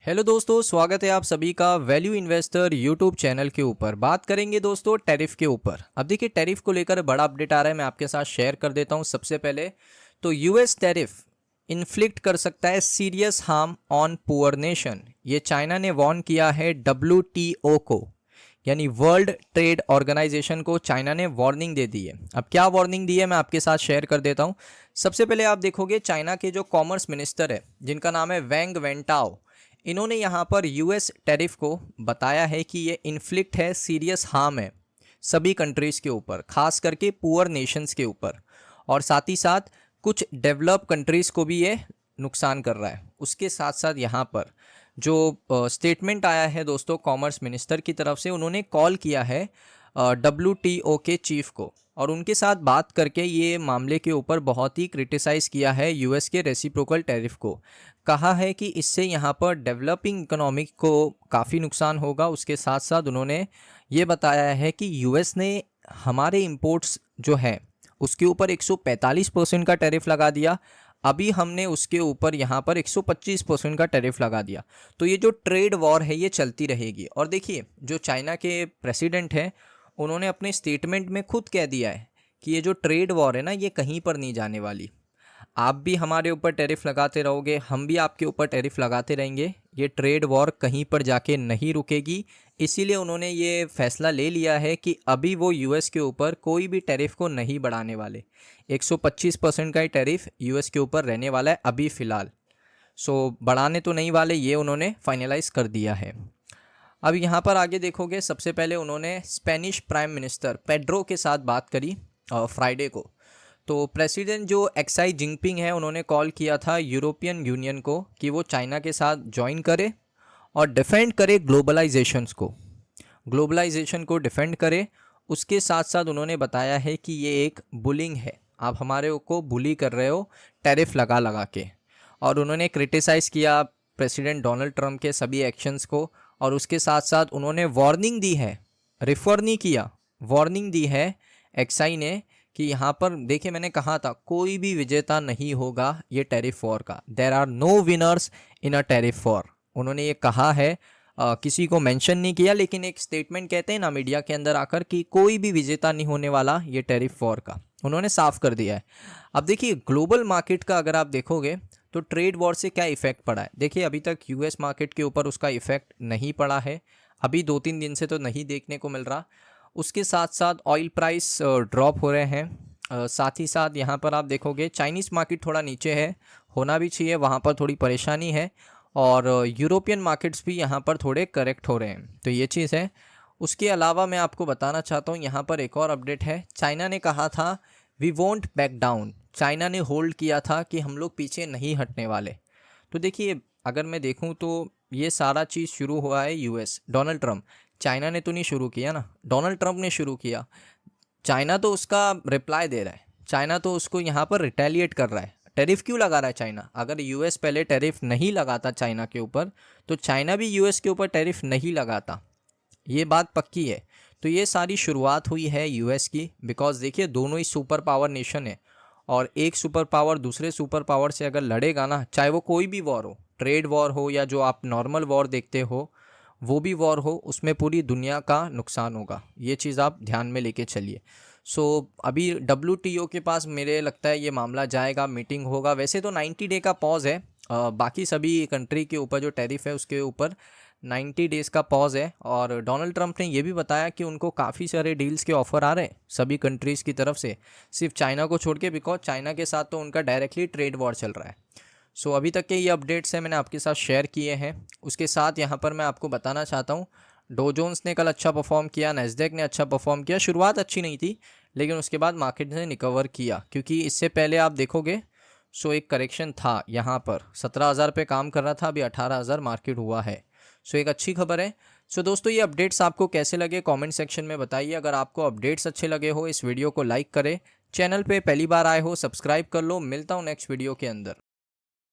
Hello दोस्तों, स्वागत है आप सभी का वैल्यू इन्वेस्टर यूट्यूब चैनल के ऊपर। बात करेंगे दोस्तों टैरिफ के ऊपर। अब देखिए टैरिफ को लेकर बड़ा अपडेट आ रहा है, मैं आपके साथ शेयर कर देता हूं। सबसे पहले तो यूएस टैरिफ इन्फ्लिक्ट कर सकता है serious harm on poor nation. ये चाइना ने वार्न किया है डब्ल्यूटीओ को, यानी वर्ल्ड ट्रेड ऑर्गेनाइजेशन को चाइना ने वार्निंग दे दी है। अब क्या वार्निंग दी है मैं आपके साथ शेयर कर देता हूं। सबसे पहले आप देखोगे चाइना के जो कॉमर्स मिनिस्टर है जिनका नाम है वेंग वेंटाओ, इन्होंने यहाँ पर यूएस टैरिफ को बताया है कि ये इन्फ्लिक्ट है, सीरियस हार्म है सभी कंट्रीज़ के ऊपर, खास करके पुअर नेशंस के ऊपर, और साथ ही साथ कुछ डेवलप कंट्रीज़ को भी ये नुकसान कर रहा है। उसके साथ साथ यहाँ पर जो स्टेटमेंट आया है दोस्तों कॉमर्स मिनिस्टर की तरफ से, उन्होंने कॉल किया है डब्ल्यूटीओ के चीफ को और उनके साथ बात करके ये मामले के ऊपर बहुत ही क्रिटिसाइज़ किया है यूएस के रेसिप्रोकल टैरिफ को। कहा है कि इससे यहाँ पर डेवलपिंग इकोनॉमिक को काफ़ी नुकसान होगा। उसके साथ साथ उन्होंने ये बताया है कि यूएस ने हमारे इंपोर्ट्स जो हैं उसके ऊपर 145% का टैरिफ लगा दिया, अभी हमने उसके ऊपर यहाँ पर 125% का टैरिफ लगा दिया। तो ये जो ट्रेड वॉर है ये चलती रहेगी। और देखिए जो चाइना के प्रेसिडेंट हैं उन्होंने अपने स्टेटमेंट में खुद कह दिया है कि ये जो ट्रेड वॉर है ना ये कहीं पर नहीं जाने वाली। आप भी हमारे ऊपर टैरिफ लगाते रहोगे, हम भी आपके ऊपर टैरिफ लगाते रहेंगे, ये ट्रेड वॉर कहीं पर जाके नहीं रुकेगी। इसीलिए उन्होंने ये फैसला ले लिया है कि अभी वो यूएस के ऊपर कोई भी टैरिफ को नहीं बढ़ाने वाले। 125% का ही टैरिफ यूएस के ऊपर रहने वाला है अभी फ़िलहाल। बढ़ाने तो नहीं वाले, ये उन्होंने फाइनलाइज़ कर दिया है। अब यहाँ पर आगे देखोगे, सबसे पहले उन्होंने स्पेनिश प्राइम मिनिस्टर पेड्रो के साथ बात करी फ्राइडे को। तो प्रेसिडेंट जो एक्साई जिनपिंग है उन्होंने कॉल किया था यूरोपियन यूनियन को कि वो चाइना के साथ ज्वाइन करे और डिफेंड करे ग्लोबलाइजेशन को डिफेंड करे। उसके साथ साथ उन्होंने बताया है कि ये एक बुलिंग है, आप हमारे को बुली कर रहे हो टैरिफ लगा लगा के। और उन्होंने क्रिटिसाइज़ किया प्रेसिडेंट डोनाल्ड ट्रंप के सभी एक्शंस को। और उसके साथ साथ उन्होंने वार्निंग दी है, रेफर नहीं किया, वार्निंग दी है एक्साई ने कि यहाँ पर देखिए मैंने कहा था कोई भी विजेता नहीं होगा ये टैरिफ वॉर का। There are no winners in a tariff war, उन्होंने ये कहा है। किसी को मेंशन नहीं किया, लेकिन एक स्टेटमेंट कहते हैं ना मीडिया के अंदर आकर कि कोई भी विजेता नहीं होने वाला ये टैरिफ वॉर का, उन्होंने साफ कर दिया है। अब देखिए ग्लोबल मार्केट का अगर आप देखोगे तो ट्रेड वॉर से क्या इफेक्ट पड़ा है। देखिए अभी तक यूएस मार्केट के ऊपर उसका इफेक्ट नहीं पड़ा है, अभी 2-3 दिन से तो नहीं देखने को मिल रहा। उसके साथ साथ ऑयल प्राइस ड्रॉप हो रहे हैं। साथ ही साथ यहाँ पर आप देखोगे चाइनीज़ मार्केट थोड़ा नीचे है, होना भी चाहिए, वहाँ पर थोड़ी परेशानी है। और यूरोपियन मार्केट्स भी यहाँ पर थोड़े करेक्ट हो रहे हैं, तो ये चीज़ है। उसके अलावा मैं आपको बताना चाहता हूँ यहाँ पर एक और अपडेट है। चाइना ने कहा था we won't back down, China ने होल्ड किया था कि हम लोग पीछे नहीं हटने वाले। तो देखिए अगर मैं देखूँ तो ये सारा चीज़ शुरू हुआ है यूएस, डोनाल्ड ट्रंप, चाइना ने तो नहीं शुरू किया ना, डोनाल्ड ट्रंप ने शुरू किया। चाइना तो उसका रिप्लाई दे रहा है, चाइना तो उसको यहाँ पर रिटेलिएट कर रहा है। टैरिफ क्यों लगा रहा है चाइना? अगर यूएस पहले टैरिफ नहीं लगाता चाइना के ऊपर तो चाइना भी यूएस के ऊपर टैरिफ नहीं लगाता, ये बात पक्की है। तो ये सारी शुरुआत हुई है यूएस की, बिकॉज देखिए दोनों ही सुपर पावर नेशन है और एक सुपर पावर दूसरे सुपर पावर से अगर लड़ेगा ना, चाहे वो कोई भी वॉर हो, ट्रेड वॉर हो या जो आप नॉर्मल वॉर देखते हो वो भी वॉर हो, उसमें पूरी दुनिया का नुकसान होगा। ये चीज़ आप ध्यान में लेके चलिए। अभी डब्ल्यूटीओ के पास मेरे लगता है ये मामला जाएगा, मीटिंग होगा। वैसे तो 90 डे का पॉज है, बाकी सभी कंट्री के ऊपर जो टैरिफ है उसके ऊपर 90 डेज़ का पॉज है। और डोनाल्ड ट्रंप ने ये भी बताया कि उनको काफ़ी सारे डील्स के ऑफ़र आ रहे हैं सभी कंट्रीज़ की तरफ से, सिर्फ चाइना को छोड़ के, बिकॉज चाइना के साथ तो उनका डायरेक्टली ट्रेड वॉर चल रहा है। अभी तक के ये अपडेट्स हैं मैंने आपके साथ शेयर किए हैं। उसके साथ यहाँ पर मैं आपको बताना चाहता हूँ डो जोन्स ने कल अच्छा परफॉर्म किया, नैस्डैक ने अच्छा परफॉर्म किया। शुरुआत अच्छी नहीं थी लेकिन उसके बाद मार्केट ने रिकवर किया, क्योंकि इससे पहले आप देखोगे एक करेक्शन था यहाँ पर 17,000 पे काम कर रहा था, अभी 18,000 मार्केट हुआ है। एक अच्छी खबर है। दोस्तों ये अपडेट्स आपको कैसे लगे कमेंट सेक्शन में बताइए। अगर आपको अपडेट्स अच्छे लगे हो इस वीडियो को लाइक करें, चैनल पे पहली बार आए हो सब्सक्राइब कर लो। मिलता हूँ नेक्स्ट वीडियो के अंदर।